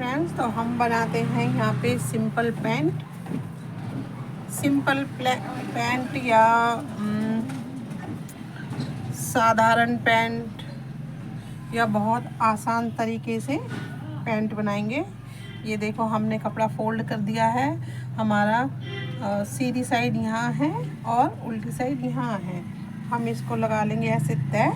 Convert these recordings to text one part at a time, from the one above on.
Friends, तो हम बनाते हैं यहाँ पे सिंपल पैंट। पैंट या साधारण पैंट या बहुत आसान तरीके से पैंट बनाएंगे। ये देखो, हमने कपड़ा फोल्ड कर दिया है। हमारा सीधी साइड यहाँ है और उल्टी साइड यहाँ है। हम इसको लगा लेंगे ऐसे तय।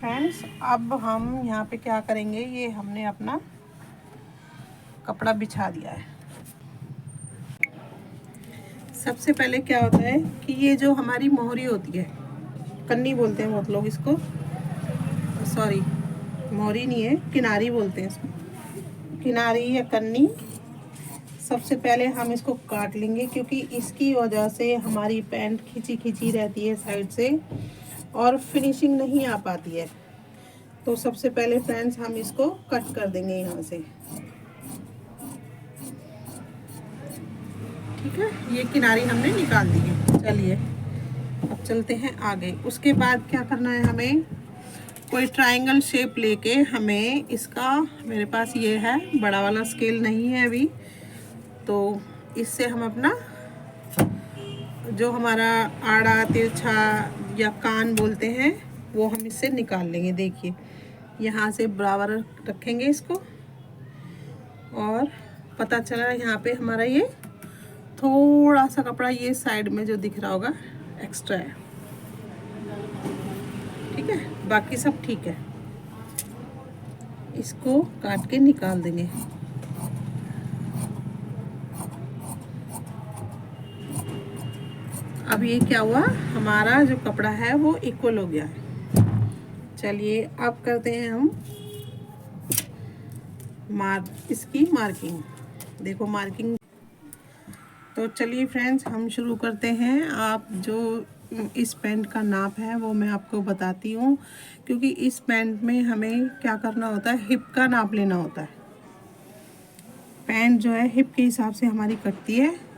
फ्रेंड्स, अब हम यहाँ पे क्या करेंगे, ये हमने अपना कपड़ा बिछा दिया है। सबसे पहले क्या होता है कि ये जो हमारी मोहरी होती है, कन्नी बोलते हैं बहुत लोग इसको, सॉरी मोहरी नहीं है, किनारी बोलते हैं इसको, किनारी या कन्नी। सबसे पहले हम इसको काट लेंगे क्योंकि इसकी वजह से हमारी पैंट खिंची खिंची रहती है साइड से और फिनिशिंग नहीं आ पाती है। तो सबसे पहले फ्रेंड्स हम इसको कट कर देंगे यहाँ से। ठीक है, ये किनारी हमने निकाल दी है। चलिए अब चलते हैं आगे। उसके बाद क्या करना है, हमें कोई ट्रायंगल शेप लेके हमें इसका, मेरे पास ये है, बड़ा वाला स्केल नहीं है अभी, तो इससे हम अपना जो हमारा आड़ा तिरछा या कान बोलते हैं वो हम इससे निकाल लेंगे। देखिए, यहाँ से बराबर रखेंगे इसको और पता चला यहाँ पे हमारा ये थोड़ा सा कपड़ा ये साइड में जो दिख रहा होगा एक्स्ट्रा है। ठीक है, बाकी सब ठीक है। इसको काट के निकाल देंगे। अब ये क्या हुआ, हमारा जो कपड़ा है वो इक्वल हो गया है। चलिए अब करते हैं हम इसकी मार्किंग। देखो मार्किंग, तो चलिए फ्रेंड्स हम शुरू करते हैं। आप जो इस पैंट का नाप है वो मैं आपको बताती हूँ, क्योंकि इस पैंट में हमें क्या करना होता है, हिप का नाप लेना होता है। पैंट जो है हिप के हिसाब से हमारी कटती है।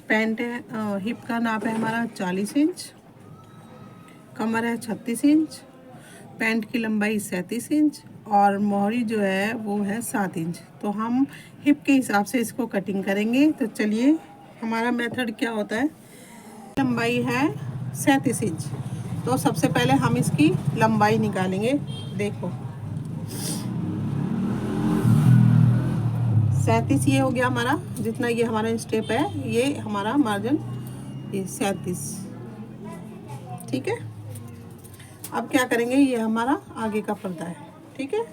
पैंट है, हिप का नाप है हमारा 40 इंच, कमर है 36 इंच, पैंट की लंबाई 37 इंच और मोहरी जो है वो है 7 इंच। तो हम हिप के हिसाब से इसको कटिंग करेंगे। तो चलिए, हमारा मेथड क्या होता है, लंबाई है 37 इंच, तो सबसे पहले हम इसकी लंबाई निकालेंगे। देखो 37 ये हो गया हमारा, जितना ये हमारा स्टेप है, ये हमारा मार्जिन ये 37। ठीक है, अब क्या करेंगे, ये हमारा आगे का पर्दा है। ठीक है,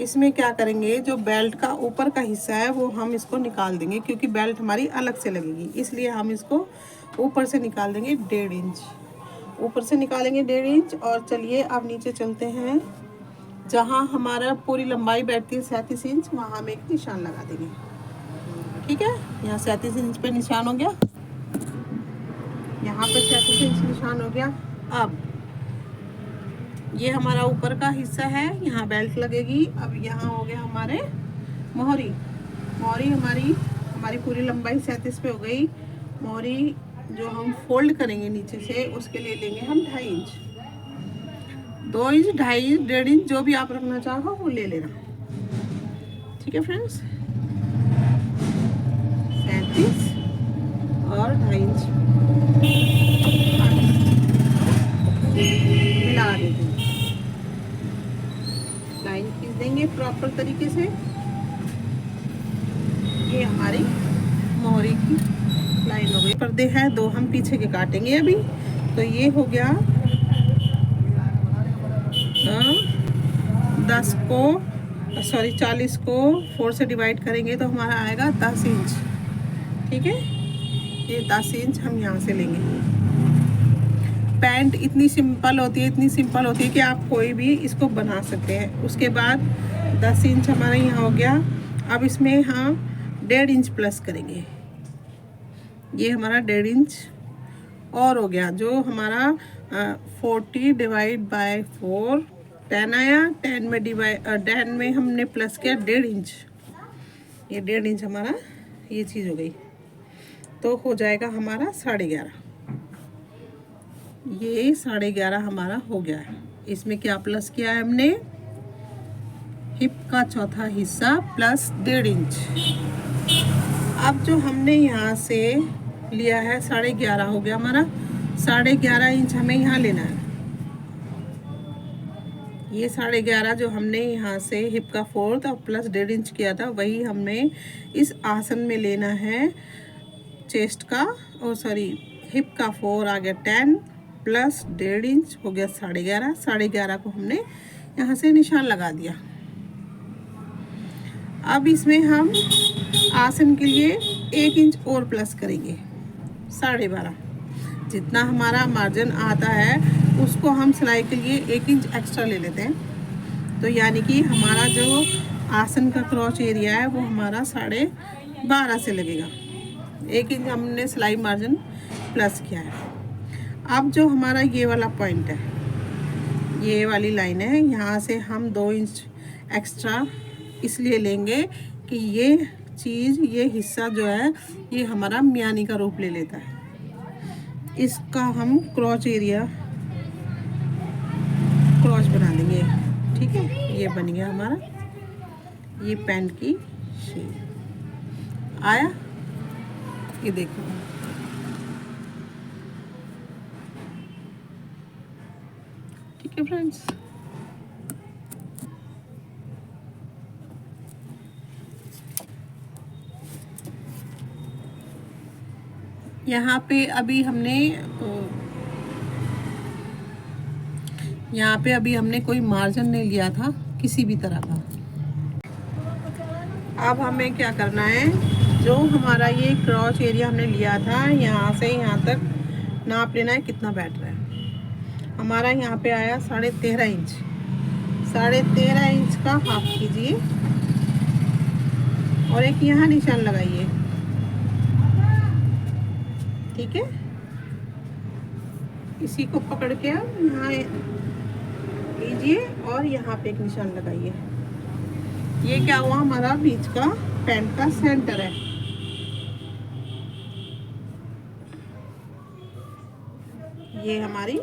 इसमें क्या करेंगे, जो बेल्ट का ऊपर का हिस्सा है वो हम इसको निकाल देंगे, क्योंकि बेल्ट हमारी अलग से लगेगी, इसलिए हम इसको ऊपर से निकाल देंगे 1.5 इंच। ऊपर से निकालेंगे 1.5 इंच। और चलिए अब नीचे चलते हैं, जहाँ हमारा पूरी लंबाई बैठती है 37 इंच, वहाँ हम एक निशान लगा देंगे। ठीक है, यहाँ 37 इंच पे निशान हो गया, यहाँ पे 37 इंच निशान हो गया। अब ये हमारा ऊपर का हिस्सा है, यहाँ बेल्ट लगेगी। अब यहाँ हो गया हमारे मोहरी। मोहरी हमारी पूरी लंबाई 37 पे हो गई। मोहरी जो हम फोल्ड करेंगे नीचे से, उसके लिए लेंगे हम 2.5 इंच, 2 इंच, 2.5 इंच, 1.5 इंच, जो भी आप रखना चाहो वो ले लेना। ठीक है फ्रेंड्स, 37 और 2.5 इंच मिला देते हैं, लाइन खींच देंगे प्रॉपर तरीके से। ये हमारी मोहरी की लाइन हो गई। पर्दे हैं 2, हम पीछे के काटेंगे अभी। तो ये हो गया 40 को 4 से डिवाइड करेंगे तो हमारा आएगा 10 इंच। ठीक है, ये 10 इंच हम यहाँ से लेंगे। पैंट इतनी सिंपल होती है कि आप कोई भी इसको बना सकते हैं। उसके बाद 10 इंच हमारा यहाँ हो गया। अब इसमें हम 1.5 इंच प्लस करेंगे, ये हमारा 1.5 इंच और हो गया। जो हमारा 40 डिवाइड बाय 4 10 आया, 10 में हमने प्लस किया 1.5 इंच, ये 1.5 इंच हमारा ये चीज़ हो गई। तो हो जाएगा हमारा 11.5। ये 11.5 हमारा हो गया है। इसमें क्या प्लस किया है हमने, हिप का चौथा हिस्सा प्लस 1.5 इंच। अब जो हमने यहाँ से लिया है 11.5 हो गया हमारा, 11.5 इंच हमें यहाँ लेना है। ये 11.5 जो हमने यहाँ से हिप का 4th और प्लस 1.5 इंच किया था, वही हमने इस आसन में लेना है। चेस्ट का और सॉरी हिप का 4 आ गया 10 प्लस 1.5 इंच हो गया 11.5। 11.5 को हमने यहाँ से निशान लगा दिया। अब इसमें हम आसन के लिए 1 इंच और प्लस करेंगे, 12.5। जितना हमारा मार्जिन आता है उसको हम सिलाई के लिए 1 इंच एक्स्ट्रा ले लेते हैं। तो यानी कि हमारा जो आसन का क्रॉच एरिया है वो हमारा 12.5 से लगेगा। 1 इंच हमने सिलाई मार्जिन प्लस किया है। अब जो हमारा ये वाला पॉइंट है, ये वाली लाइन है, यहाँ से हम 2 इंच एक्स्ट्रा इसलिए लेंगे कि ये चीज़, ये हिस्सा जो है ये हमारा मियानी का रूप ले लेता है। इसका हम क्रॉच एरिया क्रॉच बना देंगे। ठीक है, ये बन गया हमारा ये पैंट की शेप आया। ये देखो, ठीक है फ्रेंड्स। यहाँ पे अभी हमने कोई मार्जिन नहीं लिया था किसी भी तरह का। अब हमें क्या करना है, जो हमारा ये क्रॉच एरिया हमने लिया था यहाँ से यहाँ तक नाप लेना है कितना बैठ रहा है। हमारा यहाँ पे आया 13.5 इंच। 13.5 इंच का हाफ कीजिए और एक यहाँ निशान लगाइए। ठीक है, इसी को पकड़ के आप यहाँ लीजिए और यहाँ पे एक निशान लगाइए। ये क्या हुआ, हमारा बीच का पैंट का सेंटर है। ये हमारी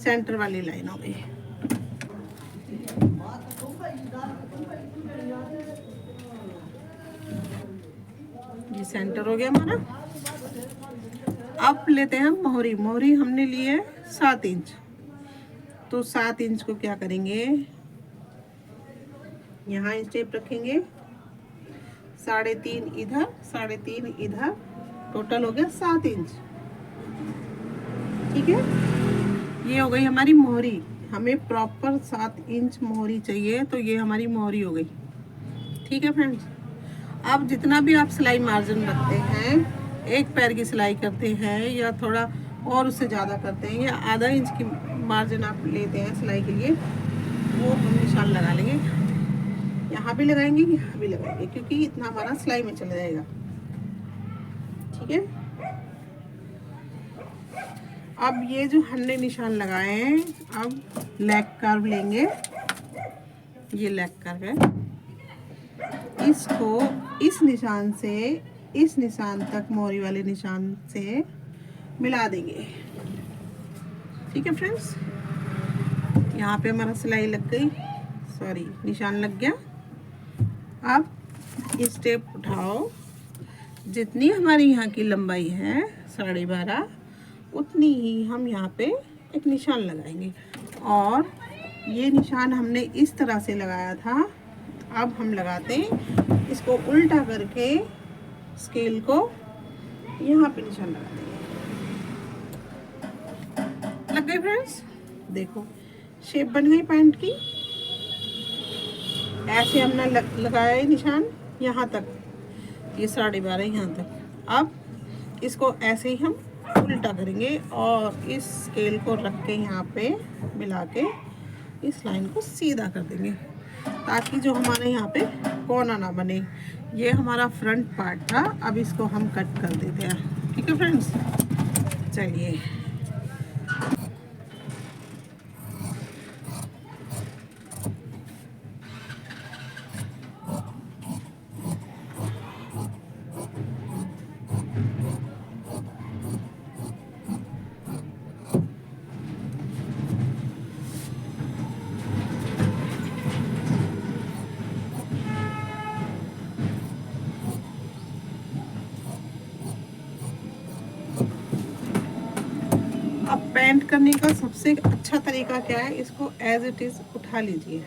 सेंटर वाली लाइन हो गई। ये सेंटर हो गया हमारा। अब लेते हैं मोहरी। मोहरी हमने ली है 7 इंच। तो 7 इंच को क्या करेंगे, यहाँ स्टेप रखेंगे, 3.5 इधर, 3.5 इधर, टोटल हो गया 7 इंच। ठीक है, ये हो गई हमारी मोहरी। हमें प्रॉपर 7 इंच मोहरी चाहिए, तो ये हमारी मोहरी हो गई। ठीक है फ्रेंड्स। अब जितना भी आप सिलाई मार्जिन रखते हैं, एक पैर की सिलाई करते हैं या थोड़ा और उससे ज़्यादा करते हैं या आधा इंच की मार्जिन आप लेते हैं सिलाई के लिए, वो हम निशान लगा लेंगे। यहाँ भी लगाएंगे, यहाँ भी लगाएंगे, क्योंकि इतना हमारा सिलाई में चला जाएगा। ठीक है, अब ये जो हमने निशान लगाए हैं, अब लेग कर्व लेंगे। ये लेग कर्व है, इसको इस निशान से इस निशान तक, मोहरी वाले निशान से मिला देंगे। ठीक है फ्रेंड्स, यहाँ पे हमारा सिलाई लग गई, सॉरी निशान लग गया। अब स्टेप उठाओ, जितनी हमारी यहाँ की लंबाई है 12.5, उतनी ही हम यहाँ पे एक निशान लगाएंगे। और ये निशान हमने इस तरह से लगाया था। अब हम लगाते हैं इसको उल्टा करके, स्केल को यहाँ पे निशान लगा देंगे। लग गई फ्रेंड्स, देखो शेप बन गई पैंट की। ऐसे हमने लगाया है निशान यहाँ तक, ये 12.5 यहाँ तक। अब इसको ऐसे ही हम उल्टा करेंगे और इस स्केल को रख के यहाँ पे मिला के इस लाइन को सीधा कर देंगे, ताकि जो हमारे यहाँ पे कोना ना बने। ये हमारा फ्रंट पार्ट था, अब इसको हम कट कर देते हैं। ठीक है फ्रेंड्स, चलिए। करने का सबसे अच्छा तरीका क्या है, इसको एज इट इज़ उठा लीजिए,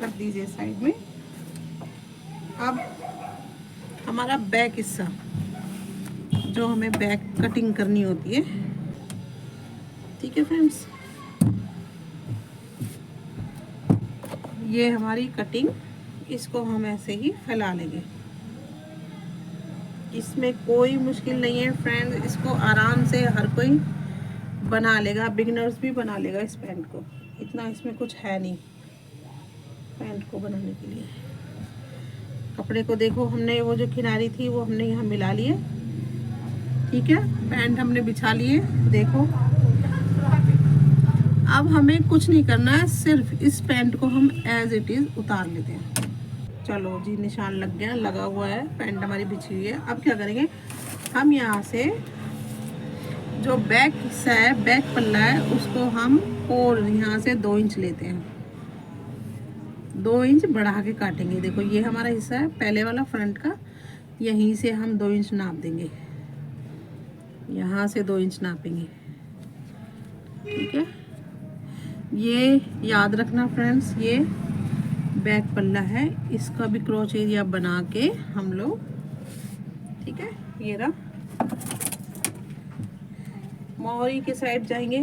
रख दीजिए साइड में। अब हमारा बैक हिस्सा जो हमें बैक कटिंग करनी होती है, ठीक है फ्रेंड्स, ये हमारी कटिंग, इसको हम ऐसे ही फैला लेंगे। इसमें कोई मुश्किल नहीं है फ्रेंड्स, इसको आराम से हर कोई बना लेगा, बिगिनर्स भी बना लेगा इस पैंट को, इतना इसमें कुछ है नहीं पैंट को बनाने के लिए। कपड़े को देखो, हमने वो जो किनारी थी वो हमने यहाँ मिला लिए, ठीक है, पैंट हमने बिछा लिए, देखो। अब हमें कुछ नहीं करना है, सिर्फ इस पैंट को हम एज इट इज़ उतार लेते हैं। चलो जी, निशान लग गया, लगा हुआ है, पैंट हमारी बिछी हुई है। अब क्या करेंगे, हम यहाँ से जो बैक हिस्सा है, बैक पल्ला है, उसको हम और यहाँ से 2 इंच लेते हैं, 2 इंच बढ़ा के काटेंगे। देखो ये हमारा हिस्सा है पहले वाला फ्रंट का, यहीं से हम 2 इंच नाप देंगे, यहाँ से 2 इंच नापेंगे, ठीक है। ये याद रखना फ्रेंड्स, ये बैक पल्ला है, इसका भी क्रॉच एरिया बना के हम लोग, ठीक है। ये रहा, मोहरी के साइड जाएंगे,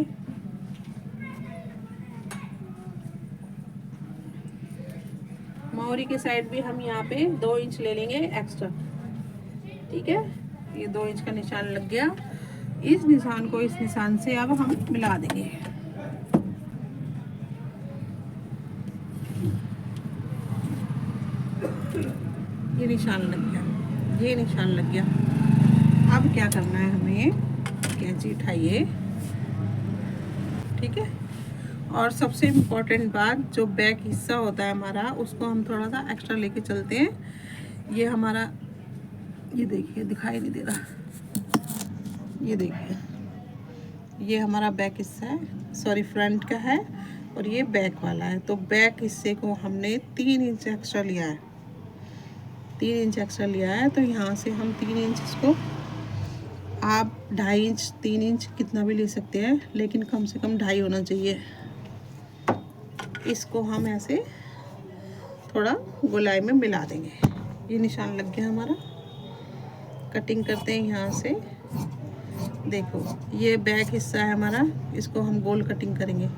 मोहरी के साइड भी हम यहाँ पे 2 इंच ले लेंगे एक्स्ट्रा, ठीक है। ये 2 इंच का निशान लग गया, इस निशान को इस निशान से अब हम मिला देंगे। ये निशान लग गया, ये निशान लग गया। अब क्या करना है, हमें कैंची उठाइए, ठीक है। और सबसे इम्पोर्टेंट बात, जो बैक हिस्सा होता है हमारा, उसको हम थोड़ा सा एक्स्ट्रा लेके चलते हैं। ये हमारा, ये देखिए, दिखाई नहीं दे रहा, ये देखिए, ये हमारा बैक हिस्सा है, सॉरी फ्रंट का है, और ये बैक वाला है। तो बैक हिस्से को हमने 3 इंच एक्स्ट्रा लिया है, 3 इंच एक्स्ट्रा लिया है। तो यहाँ से हम 3 इंच, इसको आप 2.5 इंच 3 इंच कितना भी ले सकते हैं, लेकिन कम से कम 2.5 होना चाहिए। इसको हम ऐसे थोड़ा गोलाई में मिला देंगे। ये निशान लग गया हमारा, कटिंग करते हैं यहाँ से। देखो ये बैक हिस्सा है हमारा, इसको हम गोल कटिंग करेंगे।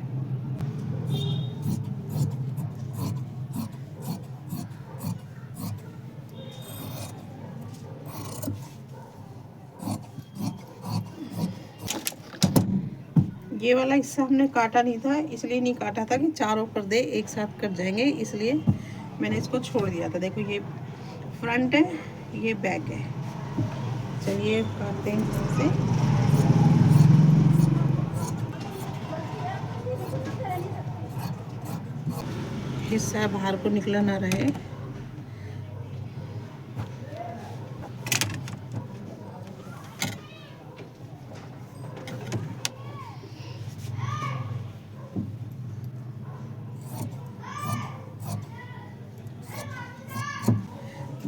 ये वाला हिस्सा हमने काटा नहीं था, इसलिए नहीं काटा था कि चारों पर्दे एक साथ कट जाएंगे, इसलिए मैंने इसको छोड़ दिया था। देखो ये फ्रंट है, ये बैक है। चलिए काटते हैं यहाँ से। हिस्सा बाहर को निकला ना रहे।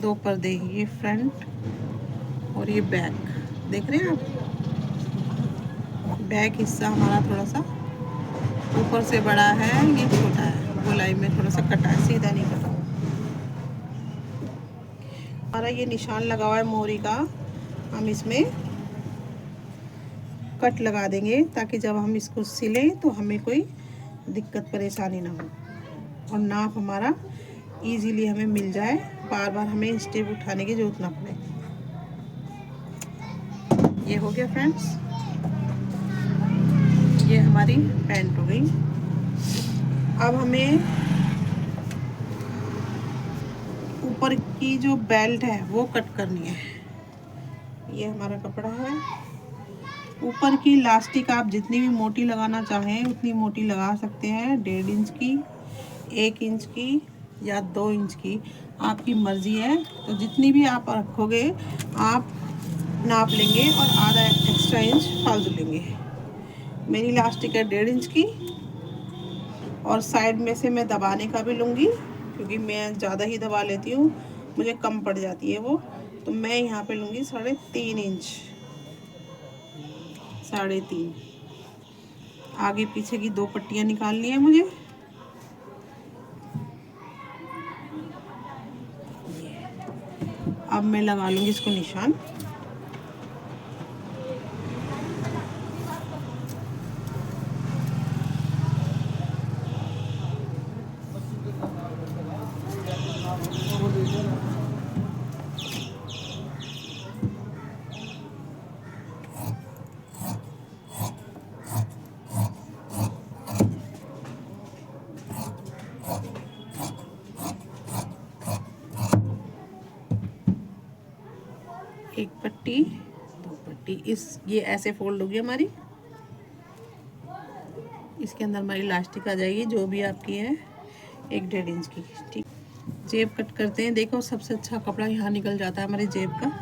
दो पर्दे, ये फ्रंट और ये बैक, देख रहे हैं आप। बैक हिस्सा हमारा थोड़ा सा ऊपर से बड़ा है, ये छोटा है, गोलाई में थोड़ा सा कटा है, सीधा नहीं कटा। हमारा ये निशान लगा हुआ है मोहरी का, हम इसमें कट लगा देंगे ताकि जब हम इसको सिलें तो हमें कोई दिक्कत परेशानी ना हो और नाप हमारा इजीली हमें मिल जाए, बार बार हमें स्टेप उठाने की जरूरत ना पड़े। ये हो गया फ्रेंड्स, ये हमारी पैंट हो गई। अब हमें ऊपर की जो बेल्ट है वो कट करनी है। ये हमारा कपड़ा है, ऊपर की लास्टिक आप जितनी भी मोटी लगाना चाहें उतनी मोटी लगा सकते हैं, 1.5 इंच की, 1 इंच की या 2 इंच की, आपकी मर्ज़ी है। तो जितनी भी आप रखोगे आप नाप लेंगे और आधा एक्स्ट्रा इंच फालतू लेंगे। मेरी लास्टिक है 1.5 इंच की, और साइड में से मैं दबाने का भी लूँगी क्योंकि मैं ज़्यादा ही दबा लेती हूँ, मुझे कम पड़ जाती है वो। तो मैं यहाँ पे लूँगी 3.5 इंच, 3.5। आगे पीछे की 2 पट्टियाँ निकालनी है मुझे। अब मैं लगा लूँगी इसको निशान। एक पट्टी, 2 पट्टी, ये ऐसे फोल्ड होगी हमारी। इसके अंदर हमारी इलास्टिक आ जाएगी, जो भी आपकी है 1-1.5 इंच की। ठीक, जेब कट करते हैं। देखो सबसे अच्छा कपड़ा यहाँ निकल जाता है हमारी जेब का।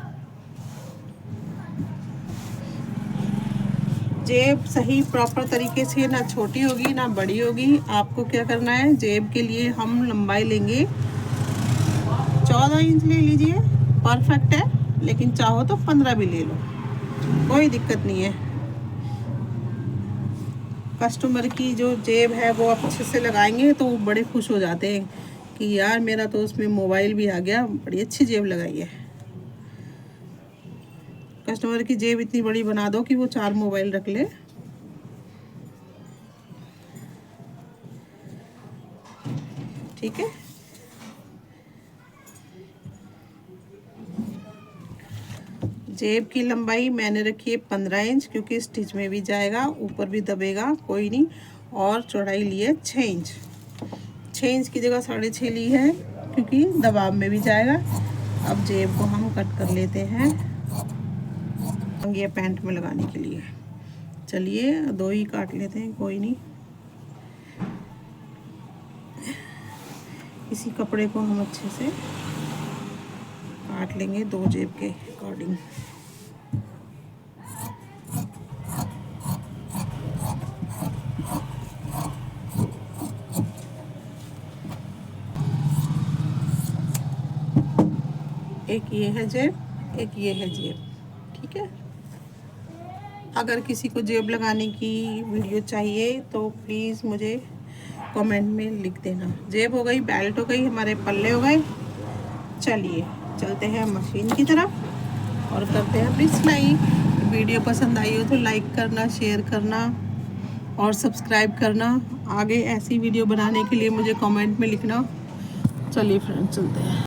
जेब सही प्रॉपर तरीके से ना छोटी होगी ना बड़ी होगी। आपको क्या करना है, जेब के लिए हम लंबाई लेंगे 14 इंच ले लीजिए, परफेक्ट है। लेकिन चाहो तो 15 भी ले लो, कोई दिक्कत नहीं है। कस्टमर की जो जेब है वो अच्छे से लगाएंगे तो वो बड़े खुश हो जाते हैं कि यार मेरा तो उसमें मोबाइल भी आ गया, बड़ी अच्छी जेब लगाई है। कस्टमर की जेब इतनी बड़ी बना दो कि वो 4 मोबाइल रख ले। ठीक है, जेब की लंबाई मैंने रखी है 15 इंच, क्योंकि स्टिच में भी जाएगा, ऊपर भी दबेगा, कोई नहीं। और चौड़ाई ली है 6 इंच। 6 इंच की जगह 6.5 ली है, क्योंकि दबाव में भी जाएगा। अब जेब को हम कट कर लेते हैं ये पैंट में लगाने के लिए। चलिए 2 ही काट लेते हैं, कोई नहीं। इसी कपड़े को हम अच्छे से काट लेंगे 2 जेब के अकॉर्डिंग। एक ये है जेब, एक ये है जेब। ठीक है, अगर किसी को जेब लगाने की वीडियो चाहिए तो प्लीज़ मुझे कमेंट में लिख देना। जेब हो गई, बेल्ट हो गई, हमारे पल्ले हो गए। चलिए चलते हैं मशीन की तरफ और करते हैं अपनी सिलाई। वीडियो पसंद आई हो तो लाइक करना, शेयर करना और सब्सक्राइब करना। आगे ऐसी वीडियो बनाने के लिए मुझे कमेंट में लिखना। चलिए फ्रेंड्स, चलते हैं।